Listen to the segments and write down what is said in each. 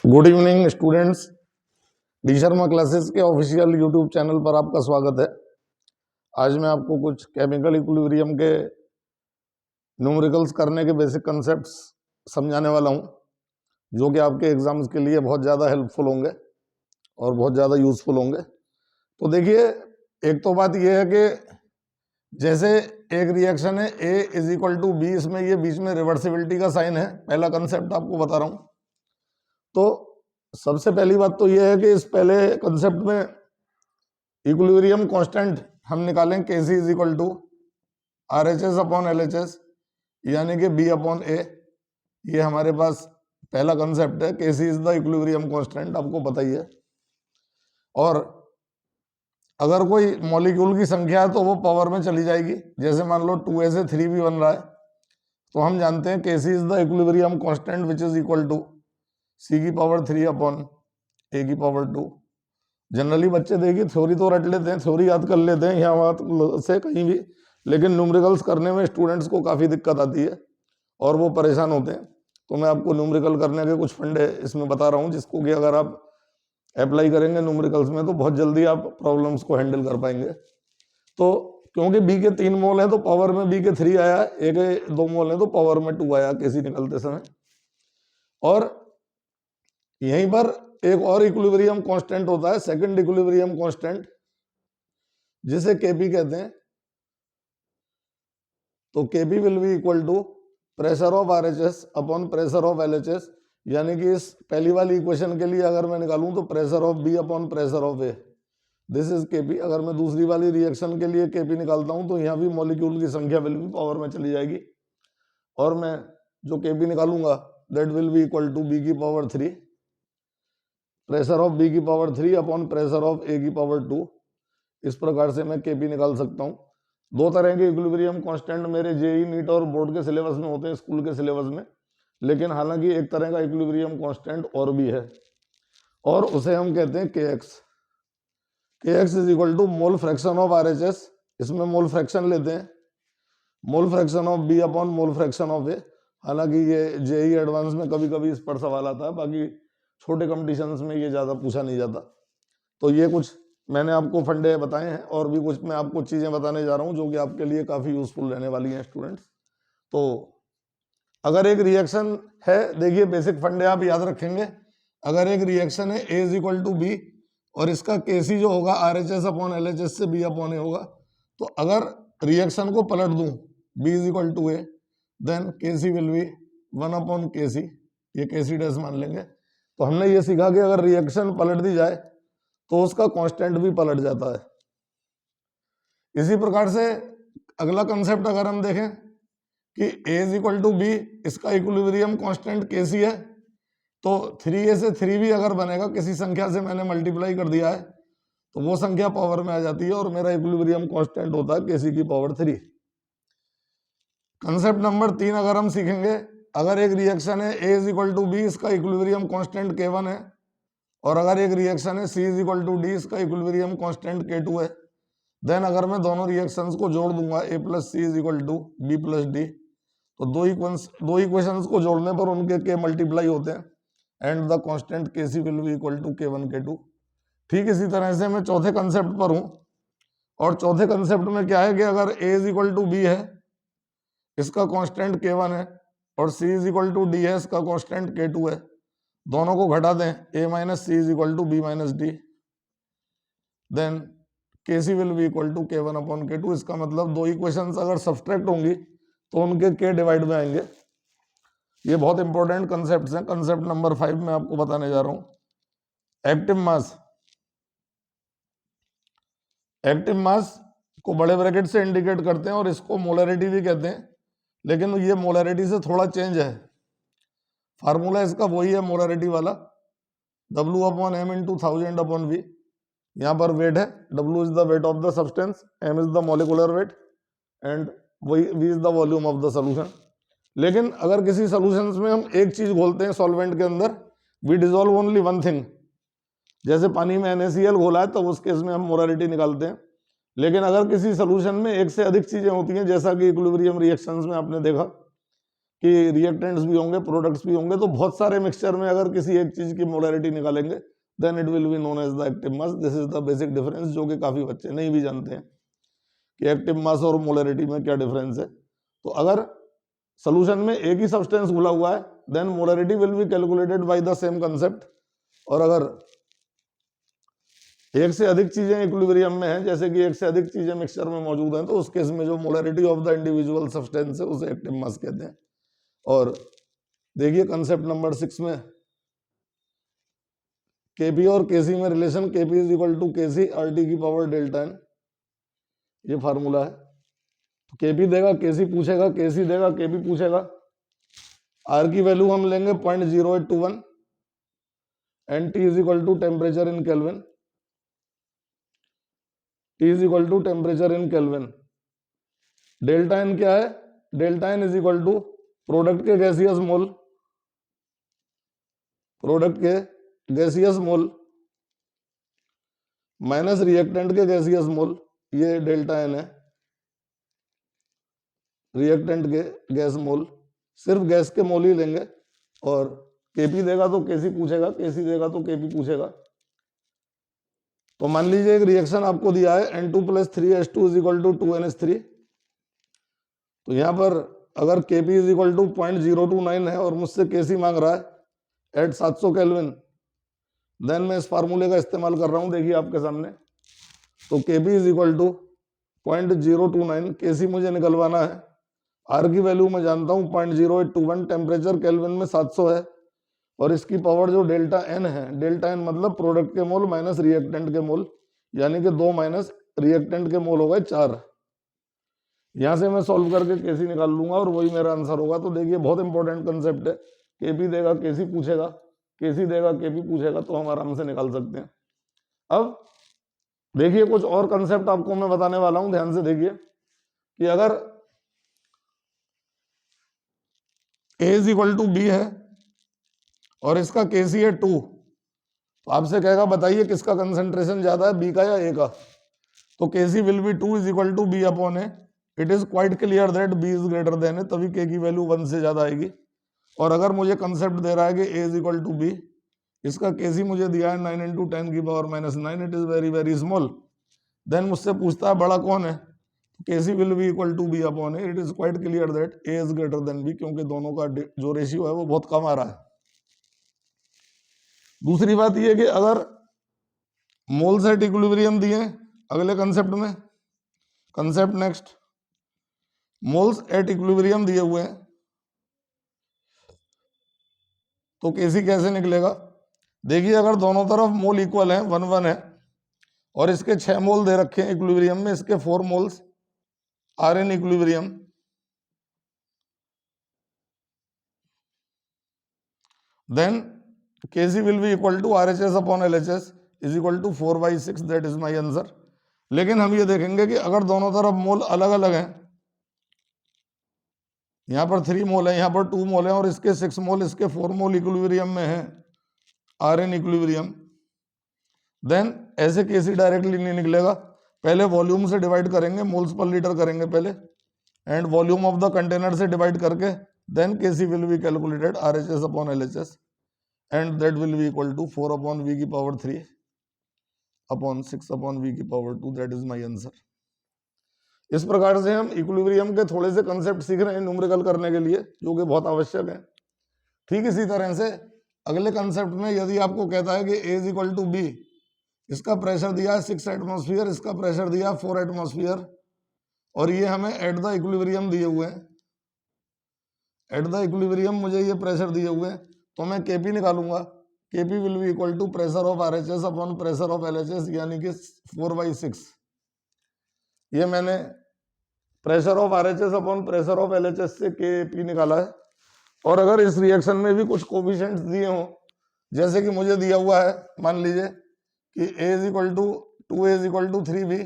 Good evening students. D Sharma classes के official YouTube channel पर आपका स्वागत है। आज मैं आपको कुछ केमिकल इक्विलिब्रियम के न्यूमेरिकल्स करने के बेसिक कंसेप्ट्स समझाने वाला हूं, जो कि आपके एग्जाम्स के लिए बहुत ज़्यादा हेल्पफुल होंगे और बहुत ज़्यादा यूजफुल होंगे। तो देखिए, एक तो बात यह है कि जैसे एक रिएक्शन है A is equal to B, इसमें ये बीच में रिवर्सिबिलिटी का साइन है। पहला कंसेप्ट आपको बता रहा हूं। तो सबसे पहली बात तो यह है कि इस पहले कंसेप्ट में इक्विलिब्रियम कांस्टेंट हम निकालें Kc is equal to RHS upon LHS, यानी कि B अपॉन A। ये हमारे पास पहला कंसेप्ट है। Kc is the equilibrium constant, आपको पता ही है। और अगर कोई मॉलिक्यूल की संख्या है तो वो पावर में चली जाएगी। जैसे मान लो 2A से 3 भी बन रहा है, तो हम जानते हैं Kc is the equilibrium constant which is equal to C की पावर 3 अपॉन A की पावर 2। जनरली बच्चे देखिए थ्योरी तो रट लेते हैं, थ्योरी याद कर लेते हैं यहाँ बात से कहीं भी, लेकिन न्यूमेरिकल्स करने में स्टूडेंट्स को काफ़ी दिक्कत आती है और वो परेशान होते हैं। तो मैं आपको न्यूमेरिकल करने के कुछ फंडे इसमें बता रहा हूँ, जिसको कि अगर आप अप्लाई करेंगे न्यूमेरिकल्स में तो बहुत जल्दी आप प्रॉब्लम्स को हैंडल कर पाएंगे। तो क्योंकि B के 3 मोल है तो पावर में B के 3 आया, A के 2 मोल है तो पावर में 2 आया Kc निकलते समय। और यहीं पर एक और इक्विलिब्रियम कांस्टेंट होता है, सेकंड इक्विलिब्रियम कांस्टेंट, जिसे Kp कहते हैं। तो Kp will be equal to pressure of RHS upon pressure of LHS, यानी कि इस पहली वाली इक्वेशन के लिए अगर मैं निकालूं तो pressure of B upon pressure of A, this is Kp। अगर मैं दूसरी वाली रिएक्शन के लिए Kp निकालता हूं तो यहाँ भी मॉलिक्यूल की संख्या विल बी पावर में चली जाएगी, और मैं जो Kp निकालूंगा that will be equal to B की पावर 3, प्रेशर ऑफ B की power 3 upon pressure of A की पावर 2। इस प्रकार से मैं Kp निकाल सकता हूँ। दो तरह के इक्विलिब्रियम कांस्टेंट मेरे जेई नीट और बोर्ड के सिलेबस में होते हैं, स्कूल के सिलेबस में, लेकिन हालांकि एक तरह का इक्विलिब्रियम कांस्टेंट और भी है, और उसे हम कहते हैं Kx। Kx is equal to mole fraction of RHS, इसमें मोल फ्रैक्शन लेते हैं, mole fraction of B upon mole fraction of A। हालांकि ये जेई एडवांस में कभी कभी इस पर सवाल आता है, बाकी छोटे कंपटीशंस में ये ज़्यादा पूछा नहीं जाता। तो ये कुछ मैंने आपको फंडे बताए हैं, और भी कुछ मैं आपको चीज़ें बताने जा रहा हूँ जो कि आपके लिए काफ़ी यूजफुल रहने वाली हैं स्टूडेंट्स। तो अगर एक रिएक्शन है, देखिए बेसिक फंडे आप याद रखेंगे। अगर एक रिएक्शन है A is equal to B और इसका Kc जो होगा RHS अपॉन LHS से B अपॉन A होगा, तो अगर रिएक्शन को पलट दूं B is equal to A, then Kc will be 1 upon Kc, ये Kc डैश मान लेंगे। तो हमने ये सीखा कि अगर रिएक्शन पलट दी जाए तो उसका कांस्टेंट भी पलट जाता है। इसी प्रकार से अगला कंसेप्ट अगर हम देखें कि A is equal to B, इसका इक्विलिब्रियम कांस्टेंट Kc है, तो 3A से 3 भी अगर बनेगा, किसी संख्या से मैंने मल्टीप्लाई कर दिया है तो वो संख्या पावर में आ जाती है और मेरा इक्विलिब्रियम कांस्टेंट होता है Kc की पावर 3। कंसेप्ट नंबर 3 अगर हम सीखेंगे, अगर एक रिएक्शन है A is equal to B, इसका इक्विलिब्रियम कांस्टेंट K1 है, और अगर एक रिएक्शन है C is equal to D, इसका इक्विलिब्रियम कांस्टेंट K2 है, देन अगर मैं दोनों रिएक्शंस को जोड़ दूंगा A plus C is equal to B plus D, तो दो इक्वेशंस को जोड़ने पर उनके K मल्टीप्लाई होते हैं, and the constant Kc will be equal to K1 K2। ठीक इसी तरह से मैं चौथे कंसेप्ट पर हूं, और चौथे कंसेप्ट में क्या है कि अगर A is equal to B है, इसका कांस्टेंट K1 है, और C is equal to D है, इसका कांस्टेंट K2 है, दोनों को घटा दें A minus C is equal to B minus D, then Kc will be equal to K1 upon K2। इसका मतलब दो इक्वेशंस अगर सब्सट्रैक्ट होंगी तो उनके K डिवाइड में आएंगे। ये बहुत इंपॉर्टेंट कंसेप्ट्स हैं। कंसेप्ट नंबर 5 में आपको बताने जा रहा हूं। एक्टिव मास, एक्टिव मास को बड़े ब्रैकेट से इंडिकेट करते हैं और इसको मोलरिटी भी कहते हैं, लेकिन ये मोलरिटी से थोड़ा चेंज है। फार्मूला इसका वही है मोलरिटी वाला, W upon M into 1000 upon V. यहाँ पर वेट है, W is the weight of the substance, M is the molecular weight, and V is the volume of the solution. लेकिन अगर किसी सोल्यूशंस में हम एक चीज घोलते हैं सॉल्वेंट के अंदर, we dissolve only one thing, जैसे पानी में NaCl घोला है तो उस केस में हम मोलरिटी निकालते हैं। लेकिन अगर किसी सोल्यूशन में एक से अधिक चीजें होती हैं, जैसा कि इक्विलिब्रियम रिएक्शंस में आपने देखा, कि रिएक्टेंट्स भी होंगे, प्रोडक्ट्स भी होंगे, तो बहुत सारे मिक्सचर में अगर किसी एक चीज की मोलैरिटी निकालेंगे then it will be known as the active mass. This is the basic difference, जो कि काफी बच्चे नहीं भी जानते हैं कि एक्टिव मास और मोलैरिटी में क्या डिफरेंस है। तो अगर सोल्यूशन में एक ही सब्सटेंस घुला हुआ है then molarity will be calculated by the same concept, और अगर एक से अधिक चीजें इक्विलिब्रियम में हैं, जैसे कि एक से अधिक चीजें मिक्सचर में मौजूद हैं, तो उस केस में जो molarity of the individual substance है उसे एक्टिव मास कहते हैं। और देखिए कंसेप्ट नंबर 6 में केपी और केसी में relation, Kp is equal to Kc R T की पावर डेल्टा एन, ये फार्मूला है। तो केपी देगा, केसी पूछेगा, केसी देगा, केपी पूछेगा। आर की वैल्यू हम लेंगे 0.0821 and T is equal to temperature in kelvin, T is equal to temperature in kelvin. Delta n क्या है? Delta n is equal to product के गैसियस मोल, प्रोडक्ट के गैसियस मोल माइनस रिएक्टेंट के gaseous mole, ये delta n है। Reactant के gas mole, सिर्फ gas के मोल ही लेंगे। और केपी देगा तो केसी पूछेगा, केसी देगा तो केपी पूछेगा। तो मान लीजिए एक रिएक्शन आपको दिया है N2 + 3H2 is equal to 2NH3। तो यहां पर अगर Kp इज इक्वल टू 0.029 है और मुझसे केसी मांग रहा है एट 700 केल्विन, देन मैं इस फार्मूले का इस्तेमाल कर रहा हूं, देखिए आपके सामने। तो Kp इज इक्वल टू 0.029, केसी मुझे निकलवाना है। आर की वैल्यू मैं जानता हूं 0.0821, टेम्परेचर केल्विन में 700 है, और इसकी पावर जो डेल्टा एन है, डेल्टा एन मतलब प्रोडक्ट के मोल माइनस रिएक्टेंट के मोल, यानी कि 2 माइनस रिएक्टेंट के मोल हो गए 4। यहां से मैं सॉल्व करके केसी निकाल लूंगा और वही मेरा आंसर होगा। तो देखिए बहुत इंपॉर्टेंट कंसेप्ट है, केपी देगा केसी पूछेगा, केसी देगा केपी पूछेगा, तो हम आराम से निकाल सकते हैं। अब देखिए कुछ और कंसेप्ट आपको मैं बताने वाला हूं, ध्यान से देखिए कि अगर A is equal to B है और इसका केसी है 2, तो आपसे कहेगा बताइए किसका कंसेंट्रेशन ज्यादा है, बी का या ए का। तो KC will be 2 is equal to b upon a. It is quite clear that b is greater than a, तभी के की वैल्यू 1 से ज्यादा आएगी। और अगर मुझे कंसेप्ट दे रहा है कि a is equal to B, इसका केसी मुझे दिया है 9 × 10 की power -9, it is very very small, then मुझसे पूछता है बड़ा कौन है, KC will be equal to b upon a. It is quite clear that a is greater than b, क्योंकि दोनों का जो रेशियो है वो बहुत कम आ रहा है। दूसरी बात यह कि अगर मोल्स एट इक्विलिब्रियम दिए अगले कंसेप्ट में, concept next, moles at equilibrium दिए हुए हैं, तो केसी कैसे निकलेगा? देखिए अगर दोनों तरफ मोल इक्वल है, 1 1 है, और इसके 6 मोल दे रखे हैं इक्विलिब्रियम में, इसके 4 moles are in equilibrium, then Kc will be equal to RHS upon LHS is equal to 4/6, that is my answer। लेकिन हम ये देखेंगे कि अगर दोनों तरफ मोल अलग अलग हैं, यहाँ पर 3 मोल है, यहाँ पर 2 मोल है, और इसके 6 मोल, इसके 4 मोल इक्विलिब्रियम में है, आर इन इक्विलिब्रियम, देन ऐसे Kc डायरेक्टली नहीं निकलेगा। पहले वॉल्यूम से डिवाइड करेंगे, मोल्स पर लीटर करेंगे पहले, and volume of the container से डिवाइड करके then Kc will be calculated RHS upon LHS, and that will be equal to 4 upon v की पावर 3 upon 6 upon v की power 2, that is my answer। इस प्रकार से हम equilibrium के थोड़े से कंसेप्ट सीख रहे हैं न्यूमेरिकल करने के लिए, जो कि बहुत आवश्यक है। ठीक इसी तरह से अगले कंसेप्ट में यदि आपको कहता है कि A is equal to B, इसका प्रेशर दिया है 6 एटमॉस्फेयर, इसका प्रेशर दिया है 4 एटमॉस्फेयर, और ये हमें एट द इक्विलिब्रियम दिए हुए हैं, एट द इक्विलिब्रियम मुझे ये प्रेशर दिए हुए हैं, तो मैं केपी निकालूंगा। Kp will be equal to pressure of RHS upon pressure of LHS, यानी कि 4/6। ये मैंने pressure of RHS upon pressure of LHS से केपी निकाला है। और अगर इस रिएक्शन में भी कुछ कोफिशिएंट्स दिए हों, जैसे कि मुझे दिया हुआ है, मान लीजिए कि A is equal to 2A is equal to 3B,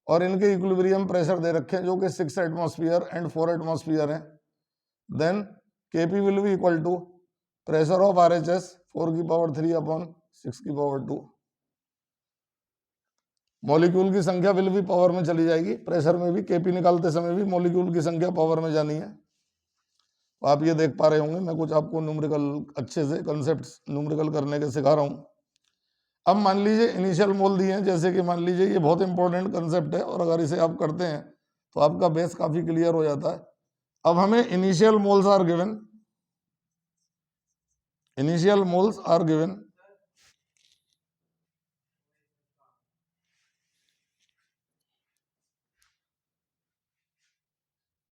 और इनके इक्विलिब्रियम प्रेशर दे रखे हैं जो कि 6 एटमॉस्फेयर एंड 4 एटमॉस्फेयर हैं, then Kp will be equal to pressure of RHS 4 की पावर 3 अपॉन 6 की पावर 2। मॉलिक्यूल की संख्या विल भी पावर में चली जाएगी, प्रेशर में भी केपी निकालते समय भी मॉलिक्यूल की संख्या पावर में जानी है। तो आप ये देख पा रहे होंगे मैं कुछ आपको न्यूमेरिकल अच्छे से कंसेप्ट न्यूमेरिकल करने के सिखा रहा हूँ। अब मान लीजिए इनिशियल मोल दिए हैं, जैसे कि मान लीजिए ये बहुत इंपॉर्टेंट कंसेप्ट है और अगर इसे आप करते हैं तो आपका बेस काफी क्लियर हो जाता है। अब हमें इनिशियल मोल्स आर गिवन